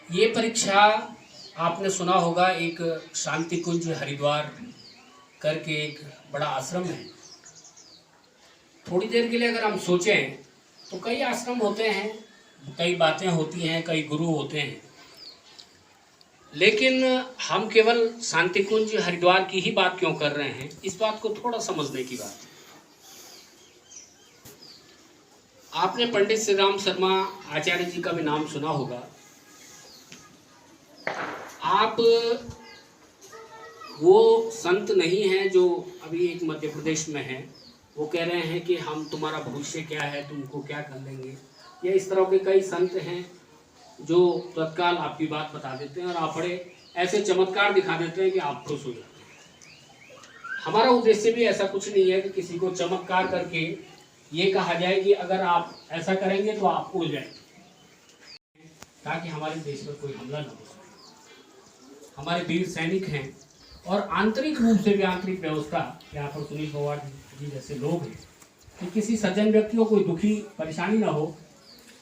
ये परीक्षा आपने सुना होगा, एक शांति कुंज हरिद्वार करके एक बड़ा आश्रम है। थोड़ी देर के लिए अगर हम सोचें तो कई आश्रम होते हैं, कई बातें होती हैं, कई गुरु होते हैं, लेकिन हम केवल शांति कुंज हरिद्वार की ही बात क्यों कर रहे हैं, इस बात को थोड़ा समझने की बात है। आपने पंडित श्री राम शर्मा आचार्य जी का भी नाम सुना होगा। आप वो संत नहीं हैं जो अभी एक मध्य प्रदेश में हैं, वो कह रहे हैं कि हम तुम्हारा भविष्य क्या है, तुमको क्या कर लेंगे। ये इस तरह के कई संत हैं जो तत्काल आपकी बात बता देते हैं और आप बड़े ऐसे चमत्कार दिखा देते हैं कि आप खुश हो जाते हैं। हमारा उद्देश्य भी ऐसा कुछ नहीं है कि किसी को चमत्कार करके ये कहा जाए कि अगर आप ऐसा करेंगे तो आप हो जाएंगे, ताकि हमारे देश पर कोई हमला न हो सके। हमारे वीर सैनिक हैं और आंतरिक रूप से भी आंतरिक व्यवस्था, यहाँ पर सुनील पवार जी जैसे लोग हैं कि किसी सज्जन व्यक्ति को कोई दुखी परेशानी ना हो,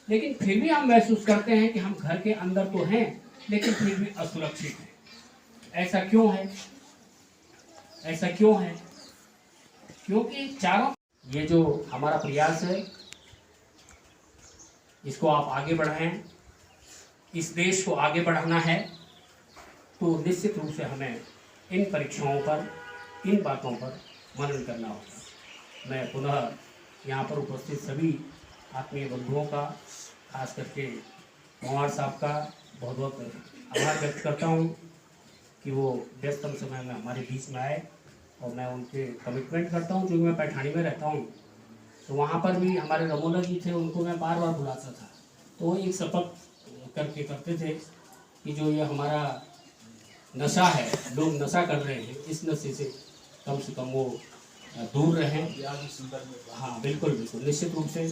लेकिन फिर भी हम महसूस करते हैं कि हम घर के अंदर तो हैं लेकिन फिर भी असुरक्षित हैं। ऐसा क्यों है? ऐसा क्यों है? क्योंकि चारों ये जो हमारा प्रयास है, इसको आप आगे बढ़ाएं, इस देश को आगे बढ़ाना है, तो निश्चित रूप से हमें इन परीक्षाओं पर, इन बातों पर मनन करना होगा। मैं पुनः यहाँ पर उपस्थित सभी आत्मीय बंधुओं का, खास करके पवार साहब का बहुत बहुत आभार व्यक्त करता हूँ कि वो व्यस्तम समय में हमारे बीच में आए, और मैं उनके कमिटमेंट करता हूँ। जो मैं पैठानी में रहता हूँ तो वहाँ पर भी हमारे रमोला जी थे, उनको मैं बार बार बुलाता था, तो वो एक शपथ करके करते थे कि जो ये हमारा नशा है, लोग नशा कर रहे हैं, इस नशे से कम वो दूर रहें। हाँ बिल्कुल बिल्कुल, निश्चित रूप से।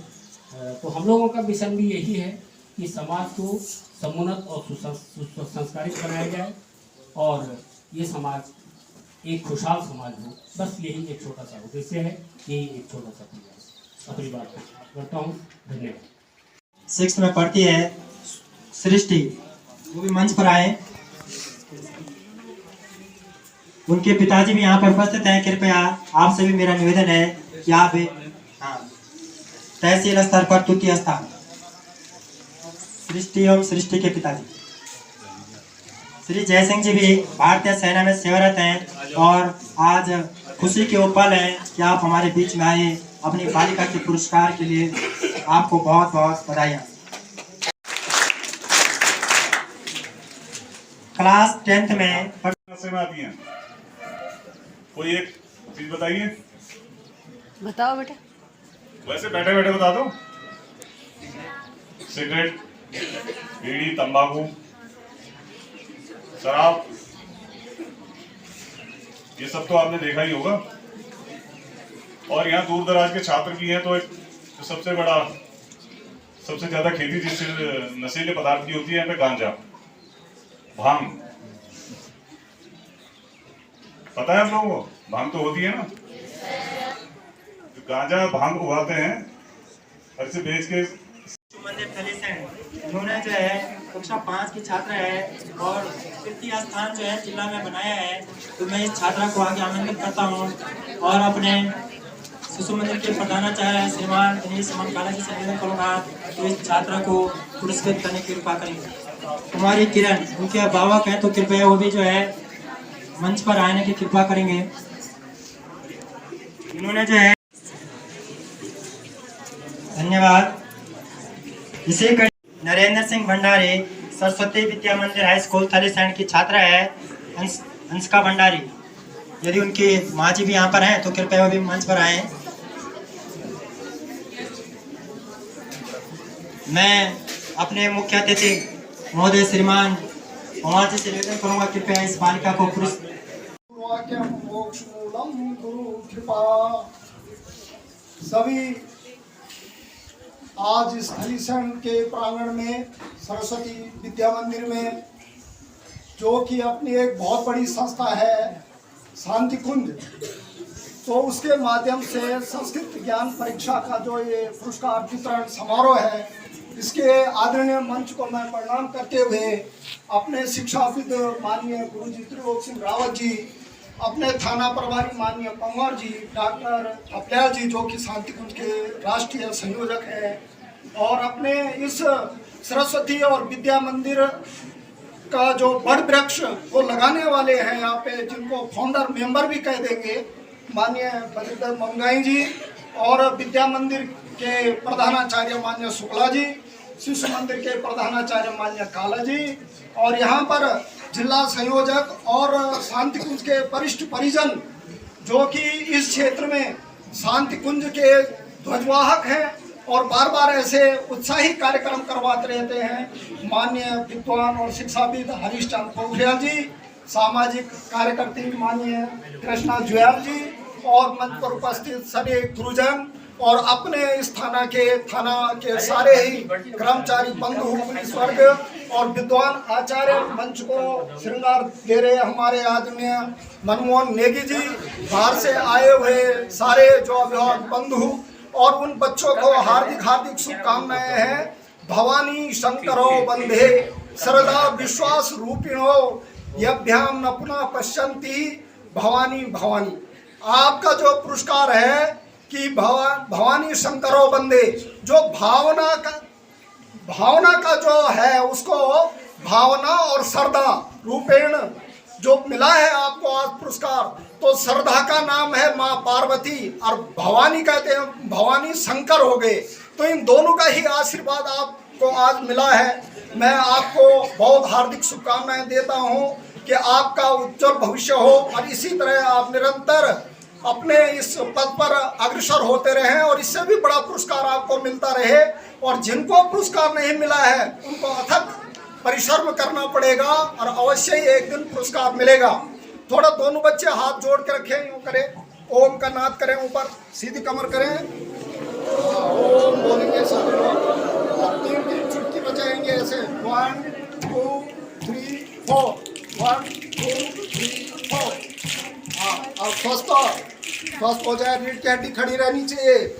तो हम लोगों का मिशन भी यही है कि समाज को समुन्नत और सुसंस्कारित बनाया जाए और ये समाज एक खुशहाल समाज हो। बस यही एक छोटा सा उद्देश्य है, यही एक छोटा सा प्रयास। अपनी बात करता हूँ, धन्यवाद। 6th में पढ़ती है सृष्टि, वो भी मंच पर आए। उनके पिताजी भी यहाँ पर उपस्थित हैं। कृपया आपसे भी मेरा निवेदन है कि आप तहसील स्तर पर तृतीय स्थान, सृष्टि एवं सृष्टि के पिताजी श्री जयसिंह जी भी भारतीय सेना में सेवारत हैं और आज खुशी के वो पल हैं कि आप हमारे बीच में आए अपनी बालिका के पुरस्कार के लिए। आपको बहुत बहुत बधाई। क्लास 10th में आती हैं। कोई एक चीज बताइए। बताओ बेटा। वैसे बैठे बैठे बता दो। सिगरेट, बीड़ी, तंबाकू, शराब, ये सब तो आपने देखा ही होगा। और यहाँ दूर दराज के छात्र भी हैं, तो एक सबसे ज्यादा खेती जिस नशीले पदार्थ की होती है यहाँ पे गांजा, भांग। पता है आप लोगों को? भांग तो होती है ना, जो गांजा भांग उगाते हैं और इसे बेच के। मंदिर उन्होंने जो है कक्षा 5 की छात्रा है और तृतीय स्थान जो है जिला में बनाया है। तो मैं इस छात्रा को आगे आमंत्रित करता हूँ और अपने शिशु मंदिर के प्रधानाचार्य श्रीमान दिनेश मनकाला जी से निवेदन करूँगा तो इस छात्रा को पुरस्कृत करने की कृपा करेंगे। कुमारी किरण, उनके अभिभावक हैं, तो कृपया वो भी जो है मंच पर आने की कृपा करेंगे। इन्होंने जो है धन्यवाद। इसी नरेंद्र सिंह भंडारी, सरस्वती विद्या मंदिर हाई स्कूल थलीसैंड की छात्रा है अंशिका भंडारी। यदि उनकी माँ जी भी यहाँ पर हैं तो कृपया वो भी मंच पर आए। मैं अपने मुख्य अतिथि महोदय श्रीमान पवार जी से निवेदन करूँगा, कृपया इस बालिका को सभी आज इस थलीसैंड के प्रांगण में सरस्वती विद्या मंदिर में, जो कि अपनी एक बहुत बड़ी संस्था है शांति कुंज, तो उसके माध्यम से संस्कृत ज्ञान परीक्षा का जो ये पुरस्कार वितरण समारोह है, इसके आदरणीय मंच को मैं प्रणाम करते हुए अपने शिक्षाविद माननीय गुरुजी त्रिलोक सिंह रावत जी, अपने थाना प्रभारी माननीय पंवर जी, डॉक्टर अपल्याल जी जो कि शांति कुंज के राष्ट्रीय संयोजक हैं, और अपने इस सरस्वती और विद्या मंदिर का जो बड़ वृक्ष वो लगाने वाले हैं यहाँ पे, जिनको फाउंडर मेंबर भी कह देंगे, माननीय बद्रीधर मंगाई जी, और विद्या मंदिर के प्रधानाचार्य माननीय शुक्ला जी, शिशु मंदिर के प्रधानाचार्य माननीय काला जी, और यहाँ पर जिला संयोजक और शांति कुंज के वरिष्ठ परिजन जो कि इस क्षेत्र में शांति कुंज के ध्वजवाहक हैं और बार बार ऐसे उत्साही कार्यक्रम करवाते रहते हैं। माननीय विद्वान और शिक्षाविद हरीश चंद्र पोखरियाल जी, सामाजिक कार्यकर्ती माननीय कृष्णा जुयाल जी, और मंच पर उपस्थित सभी गुरुजन और अपने इस थाना के सारे ही कर्मचारी बंधु, पुलिस वर्ग और विद्वान आचार्य, मंच को श्रृंगार दे रहे हमारे आदरणीय मनमोहन नेगी जी, बाहर से आए हुए सारे जो अभिभावक बंधु और उन बच्चों को हार्दिक हार्दिक शुभकामनाएं हैं। भवानी शंकरो बंधे श्रद्धा विश्वास रूपिणो यभ्याम न पुनः पश्यन्ति भवानी भवानी। आपका जो पुरस्कार है कि भवानी शंकरो बंदे, जो भावना का जो है उसको भावना और श्रद्धा रूपेण जो मिला है आपको आज पुरस्कार, तो श्रद्धा का नाम है माँ पार्वती और भवानी कहते हैं, भवानी शंकर हो गए, तो इन दोनों का ही आशीर्वाद आपको आज मिला है। मैं आपको बहुत हार्दिक शुभकामनाएं देता हूं कि आपका उज्जवल भविष्य हो और इसी तरह आप निरंतर अपने इस पद पर अग्रसर होते रहें और इससे भी बड़ा पुरस्कार आपको मिलता रहे। और जिनको पुरस्कार नहीं मिला है उनको अथक परिश्रम करना पड़ेगा और अवश्य ही एक दिन पुरस्कार मिलेगा। थोड़ा दोनों बच्चे हाथ जोड़ के रखें, यूँ करें, ओम का नाद करें, ऊपर सीधी कमर करें, ओम बोलेंगे सब लोग और 3 चुटकी बजाएंगे ऐसे 1 2 3 4 1 2 3 4। हाँ, अब स्वस्थ हो जाए, रीढ़ की हड्डी खड़ी रहनी चाहिए।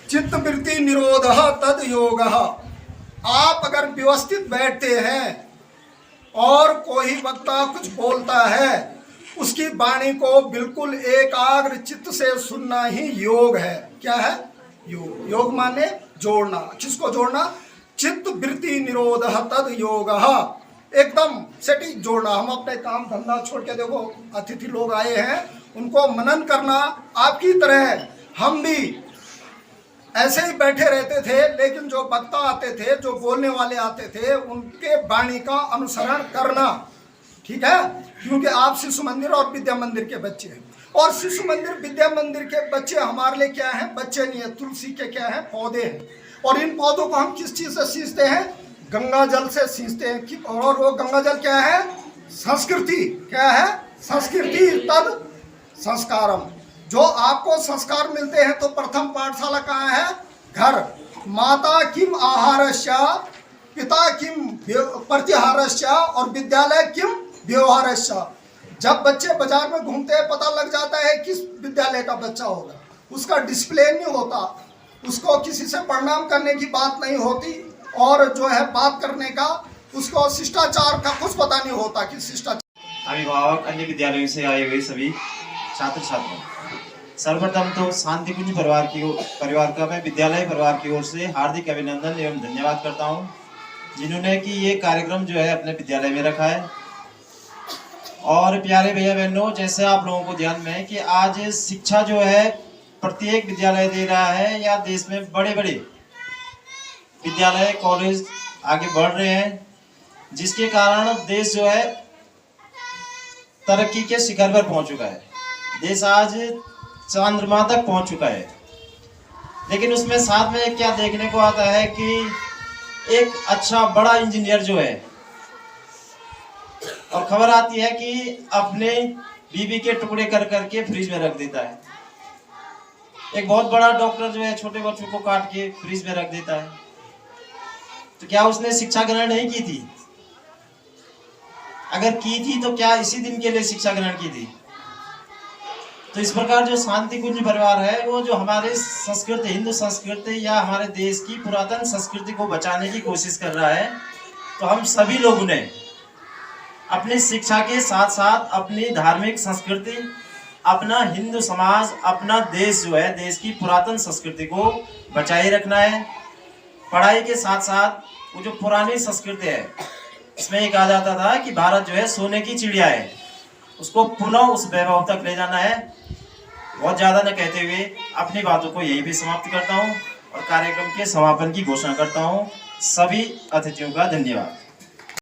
चित्त वृत्ति निरोध तद योग। आप अगर व्यवस्थित बैठते हैं और कोई वक्ता कुछ बोलता है, उसकी वाणी को बिल्कुल एकाग्र चित्त से सुनना ही योग है। क्या है? योग। योग माने जोड़ना। किसको जोड़ना? चित्त वृत्ति निरोध तद योग। एकदम सटीक जोड़ना। हम अपने काम धंधा छोड़ के, देखो अतिथि लोग आए हैं, उनको मनन करना। आपकी तरह हम भी ऐसे ही बैठे रहते थे, लेकिन जो वक्ता आते थे, जो बोलने वाले आते थे, उनके वाणी का अनुसरण करना। ठीक है? क्योंकि आप शिशु मंदिर और विद्या मंदिर के बच्चे हैं, और शिशु मंदिर विद्या मंदिर के बच्चे हमारे लिए क्या है? बच्चे नहीं है, तुलसी के क्या है? पौधे हैं। और इन पौधों को हम किस चीज से सींचते हैं? गंगा जल से सींचते हैं। और वो गंगा जल क्या है? संस्कृति। क्या है? संस्कृति तद संस्कारम। जो आपको संस्कार मिलते हैं, तो प्रथम पाठशाला कहाँ है? घर। माता किम आहारस्य, पिता किम प्रतिहारस्य, और विद्यालय किम व्यवहारस्य। जब बच्चे बाजार में घूमते हैं, पता लग जाता है किस विद्यालय का बच्चा होगा। उसका डिसिप्लिन नहीं होता, उसको किसी से प्रणाम करने की बात नहीं होती, और जो है बात करने का, उसको शिष्टाचार का कुछ पता नहीं होता कि शिष्टाचार। अभिभावक, अन्य विद्यालयों से आए हुए सभी छात्र छात्राओं, सर्वप्रथम तो शांति कुंज परिवार का मैं विद्यालय परिवार की ओर से हार्दिक अभिनंदन एवं धन्यवाद करता हूं, जिन्होंने कि ये कार्यक्रम जो है अपने विद्यालय में रखा है। और प्यारे भैया बहनों, जैसे आप लोगों को ध्यान में है कि आज शिक्षा जो है प्रत्येक विद्यालय दे रहा है, या देश में बड़े बड़े विद्यालय कॉलेज आगे बढ़ रहे हैं, जिसके कारण देश जो है तरक्की के शिखर पर पहुंच चुका है। देश आज चंद्रमा तक पहुंच चुका है। लेकिन उसमें साथ में क्या देखने को आता है कि एक अच्छा बड़ा इंजीनियर जो है, और खबर आती है कि अपने बीबी के टुकड़े कर करके फ्रिज में रख देता है। एक बहुत बड़ा डॉक्टर जो है छोटे बच्चों को काट के फ्रिज में रख देता है। तो क्या उसने शिक्षा ग्रहण नहीं की थी? अगर की थी तो क्या इसी दिन के लिए शिक्षा ग्रहण की थी? तो इस प्रकार जो शांति कुंज परिवार है वो जो हमारे संस्कृति, हिंदू संस्कृति या हमारे देश की पुरातन संस्कृति को बचाने की कोशिश कर रहा है। तो हम सभी लोगों ने अपनी शिक्षा के साथ साथ अपनी धार्मिक संस्कृति, अपना हिंदू समाज, अपना देश जो है, देश की पुरातन संस्कृति को बचाए रखना है। पढ़ाई के साथ साथ वो जो पुरानी संस्कृति है, इसमें ये कहा जाता था कि भारत जो है सोने की चिड़िया है, उसको पुनः उस वैभव तक ले जाना है। बहुत ज़्यादा न कहते हुए अपनी बातों को यहीं पे समाप्त करता हूँ और कार्यक्रम के समापन की घोषणा करता हूँ। सभी अतिथियों का धन्यवाद।